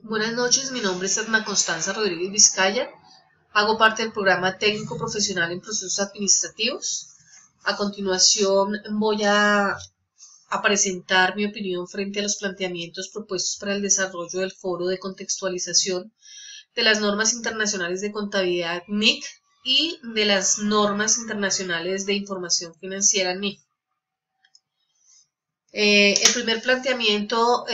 Buenas noches, mi nombre es Edna Constanza Rodríguez Vizcaya. Hago parte del programa técnico profesional en procesos administrativos. A continuación voy a presentar mi opinión frente a los planteamientos propuestos para el desarrollo del foro de contextualización de las normas internacionales de contabilidad NIC y de las normas internacionales de información financiera NIF. El primer planteamiento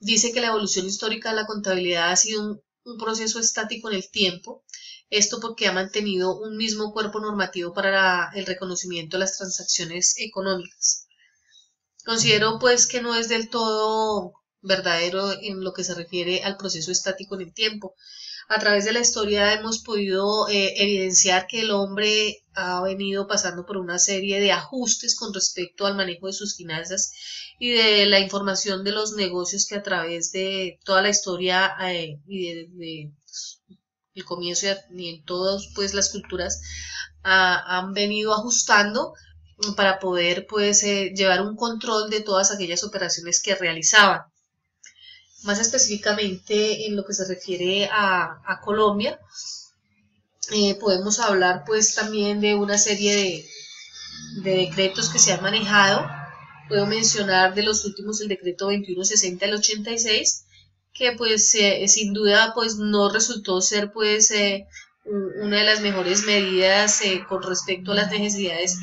dice que la evolución histórica de la contabilidad ha sido un proceso estático en el tiempo, esto porque ha mantenido un mismo cuerpo normativo para el reconocimiento de las transacciones económicas. Considero pues que no es del todo verdadero en lo que se refiere al proceso estático en el tiempo. A través de la historia hemos podido evidenciar que el hombre ha venido pasando por una serie de ajustes con respecto al manejo de sus finanzas y de la información de los negocios que a través de toda la historia y de el comienzo y en todas pues las culturas han venido ajustando para poder pues llevar un control de todas aquellas operaciones que realizaban. Más específicamente en lo que se refiere a Colombia, podemos hablar pues también de una serie de decretos que se han manejado. Puedo mencionar de los últimos el decreto 2160 del 86, que pues sin duda pues no resultó ser pues una de las mejores medidas con respecto a las necesidades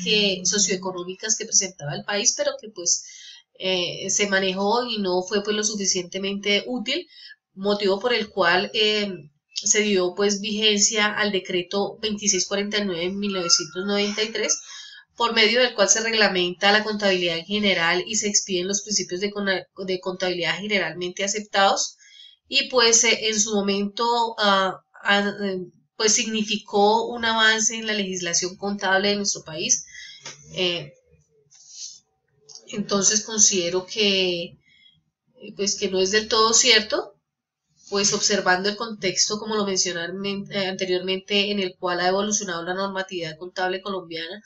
socioeconómicas que presentaba el país, pero que pues se manejó y no fue pues lo suficientemente útil, motivo por el cual se dio pues vigencia al decreto 2649 en 1993, por medio del cual se reglamenta la contabilidad en general y se expiden los principios de contabilidad generalmente aceptados, y pues en su momento pues significó un avance en la legislación contable de nuestro país. Entonces considero pues que no es del todo cierto, pues observando el contexto, como lo mencioné anteriormente, en el cual ha evolucionado la normatividad contable colombiana,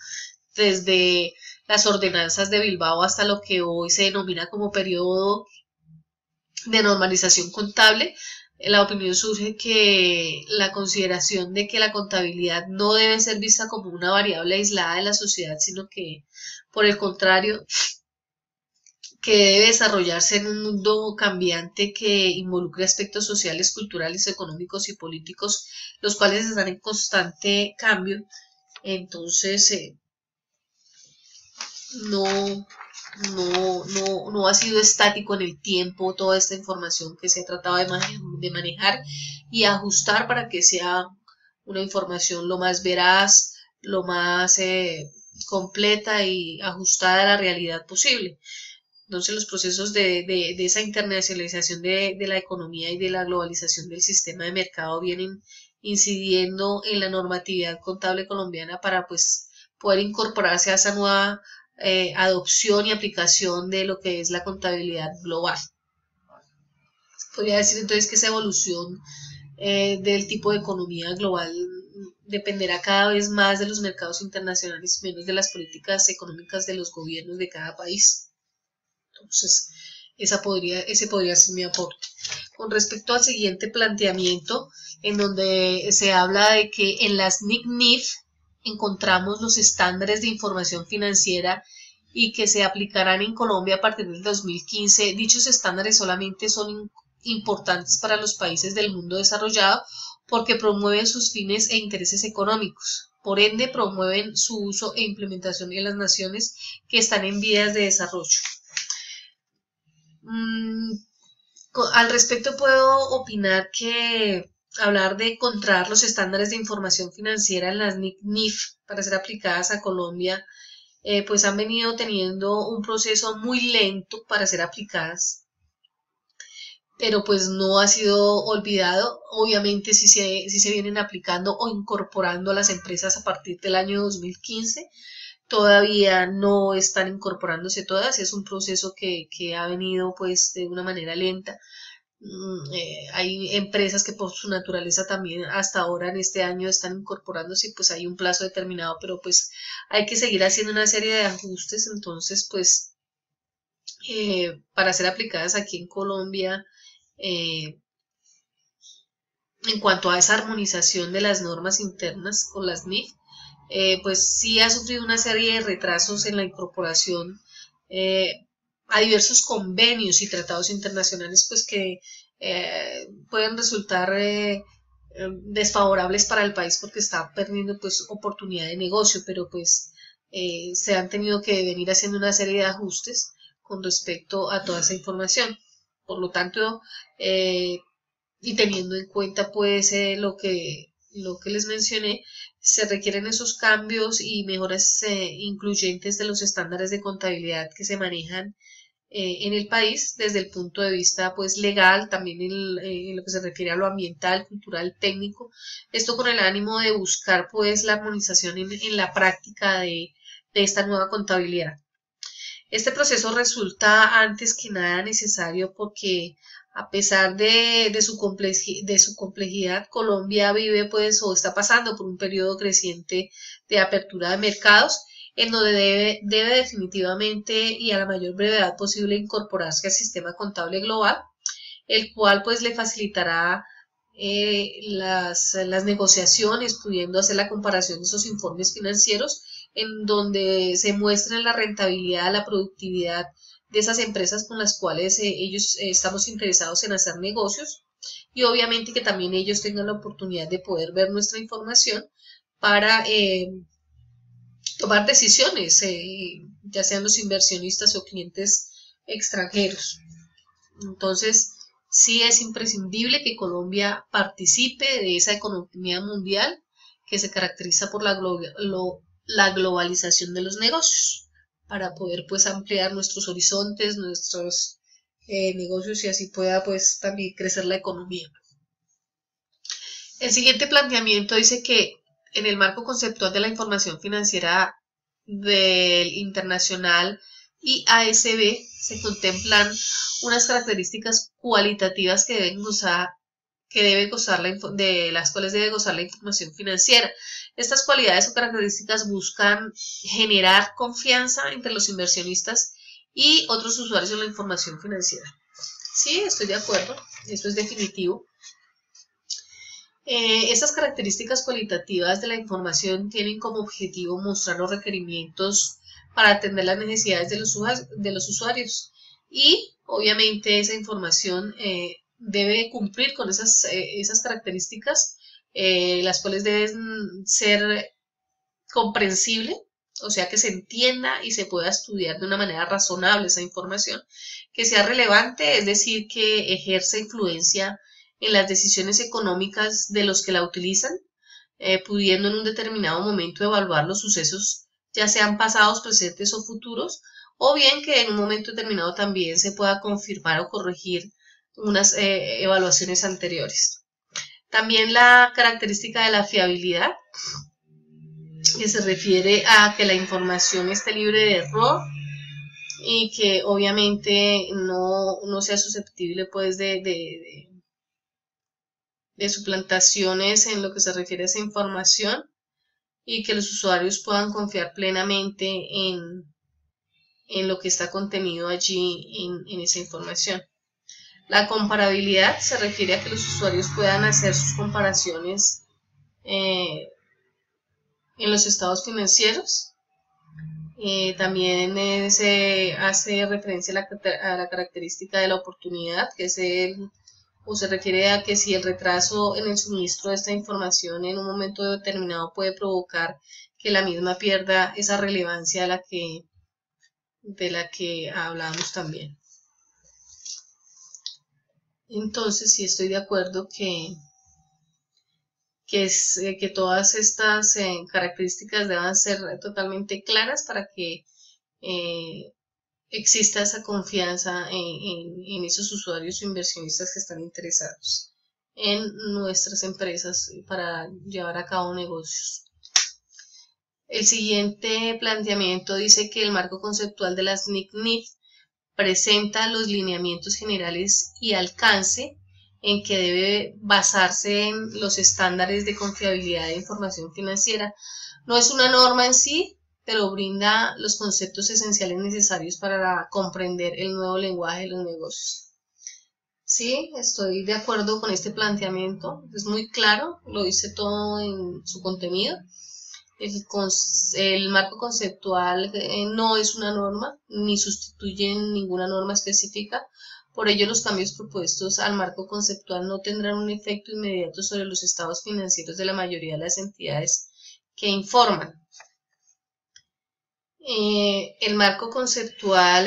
desde las ordenanzas de Bilbao hasta lo que hoy se denomina como periodo de normalización contable. La opinión surge que la consideración de que la contabilidad no debe ser vista como una variable aislada de la sociedad, sino que, por el contrario, que debe desarrollarse en un mundo cambiante que involucre aspectos sociales, culturales, económicos y políticos, los cuales están en constante cambio. Entonces, no, no ha sido estático en el tiempo toda esta información que se ha tratado de manejar y ajustar para que sea una información lo más veraz, lo más completa y ajustada a la realidad posible. Entonces los procesos de esa internacionalización de la economía y de la globalización del sistema de mercado vienen incidiendo en la normatividad contable colombiana para pues poder incorporarse a esa nueva adopción y aplicación de lo que es la contabilidad global. Podría decir entonces que esa evolución del tipo de economía global dependerá cada vez más de los mercados internacionales y menos de las políticas económicas de los gobiernos de cada país. Entonces, ese podría ser mi aporte. Con respecto al siguiente planteamiento, en donde se habla de que en las NIC-NIF encontramos los estándares de información financiera y que se aplicarán en Colombia a partir del 2015. Dichos estándares solamente son importantes para los países del mundo desarrollado porque promueven sus fines e intereses económicos. Por ende, promueven su uso e implementación en las naciones que están en vías de desarrollo. Al respecto puedo opinar que hablar de encontrar los estándares de información financiera en las NIF para ser aplicadas a Colombia, pues han venido teniendo un proceso muy lento para ser aplicadas, pero pues no ha sido olvidado. Obviamente sí se vienen aplicando o incorporando a las empresas a partir del año 2015. Todavía no están incorporándose todas, es un proceso que ha venido pues de una manera lenta. Hay empresas que por su naturaleza también hasta ahora en este año están incorporándose y pues hay un plazo determinado, pero pues hay que seguir haciendo una serie de ajustes. Entonces pues para ser aplicadas aquí en Colombia en cuanto a esa armonización de las normas internas con las NIF, pues sí ha sufrido una serie de retrasos en la incorporación a diversos convenios y tratados internacionales, pues que pueden resultar desfavorables para el país porque está perdiendo pues oportunidad de negocio, pero pues se han tenido que venir haciendo una serie de ajustes con respecto a toda esa información. Por lo tanto, y teniendo en cuenta pues lo que les mencioné, se requieren esos cambios y mejoras incluyentes de los estándares de contabilidad que se manejan en el país desde el punto de vista pues legal, también en lo que se refiere a lo ambiental, cultural, técnico, esto con el ánimo de buscar pues la armonización en la práctica de esta nueva contabilidad. Este proceso resulta antes que nada necesario porque a pesar de su complejidad, Colombia vive pues o está pasando por un periodo creciente de apertura de mercados en donde debe definitivamente y a la mayor brevedad posible incorporarse al sistema contable global, el cual pues le facilitará las negociaciones, pudiendo hacer la comparación de esos informes financieros en donde se muestra la rentabilidad, la productividad de esas empresas con las cuales ellos estamos interesados en hacer negocios, y obviamente que también ellos tengan la oportunidad de poder ver nuestra información para tomar decisiones, ya sean los inversionistas o clientes extranjeros. Entonces, sí es imprescindible que Colombia participe de esa economía mundial que se caracteriza por la globalización de los negocios, para poder pues ampliar nuestros horizontes, nuestros negocios, y así pueda pues también crecer la economía. El siguiente planteamiento dice que en el marco conceptual de la información financiera del internacional IASB se contemplan unas características cualitativas que de las cuales debe gozar la información financiera. Estas cualidades o características buscan generar confianza entre los inversionistas y otros usuarios de la información financiera. Sí, estoy de acuerdo, esto es definitivo. Estas características cualitativas de la información tienen como objetivo mostrar los requerimientos para atender las necesidades de los usuarios, y obviamente esa información debe cumplir con esas características, las cuales deben ser comprensible, o sea que se entienda y se pueda estudiar de una manera razonable esa información, que sea relevante, es decir, que ejerza influencia en las decisiones económicas de los que la utilizan, pudiendo en un determinado momento evaluar los sucesos, ya sean pasados, presentes o futuros, o bien que en un momento determinado también se pueda confirmar o corregir unas evaluaciones anteriores. También la característica de la fiabilidad, que se refiere a que la información esté libre de error y que obviamente no sea susceptible pues de suplantaciones en lo que se refiere a esa información, y que los usuarios puedan confiar plenamente en lo que está contenido allí en esa información. La comparabilidad se refiere a que los usuarios puedan hacer sus comparaciones en los estados financieros. También se hace referencia a la característica de la oportunidad, que es o se refiere a que si el retraso en el suministro de esta información en un momento determinado puede provocar que la misma pierda esa relevancia de la que hablamos también. Entonces, sí estoy de acuerdo que todas estas características deban ser totalmente claras para que exista esa confianza en esos usuarios o inversionistas que están interesados en nuestras empresas para llevar a cabo negocios. El siguiente planteamiento dice que el marco conceptual de las NIC/NIF presenta los lineamientos generales y alcance en que debe basarse en los estándares de confiabilidad de información financiera. No es una norma en sí, pero brinda los conceptos esenciales necesarios para comprender el nuevo lenguaje de los negocios. Sí, estoy de acuerdo con este planteamiento. Es muy claro, lo dice todo en su contenido. El marco conceptual no es una norma, ni sustituye ninguna norma específica. Por ello, los cambios propuestos al marco conceptual no tendrán un efecto inmediato sobre los estados financieros de la mayoría de las entidades que informan. El marco conceptual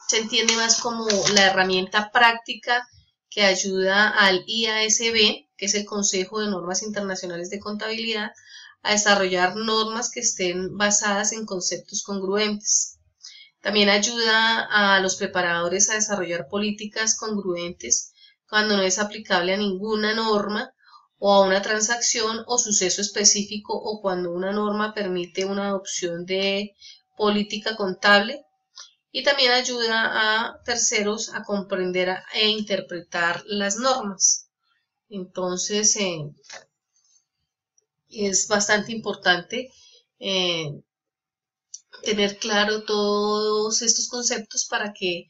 se entiende más como la herramienta práctica que ayuda al IASB, que es el Consejo de Normas Internacionales de Contabilidad, a desarrollar normas que estén basadas en conceptos congruentes. También ayuda a los preparadores a desarrollar políticas congruentes cuando no es aplicable a ninguna norma o a una transacción o suceso específico, o cuando una norma permite una adopción de política contable. Y también ayuda a terceros a comprender e interpretar las normas. Entonces, es bastante importante eh, tener claro todos estos conceptos para que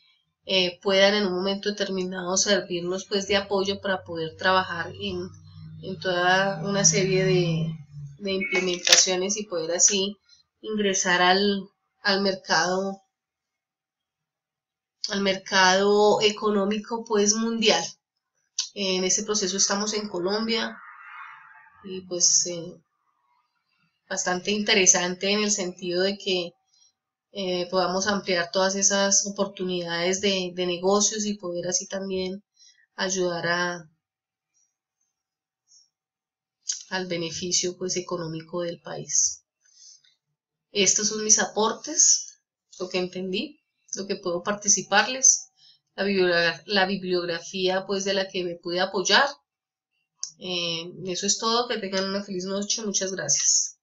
puedan en un momento determinado servirnos pues de apoyo para poder trabajar en toda una serie de implementaciones y poder así ingresar al mercado al mercado económico pues mundial. En ese proceso estamos en Colombia y pues bastante interesante en el sentido de que podamos ampliar todas esas oportunidades de negocios y poder así también ayudar al beneficio pues económico del país. Estos son mis aportes, lo que entendí, lo que puedo participarles, la bibliografía pues de la que me pude apoyar. Eso es todo, que tengan una feliz noche, muchas gracias.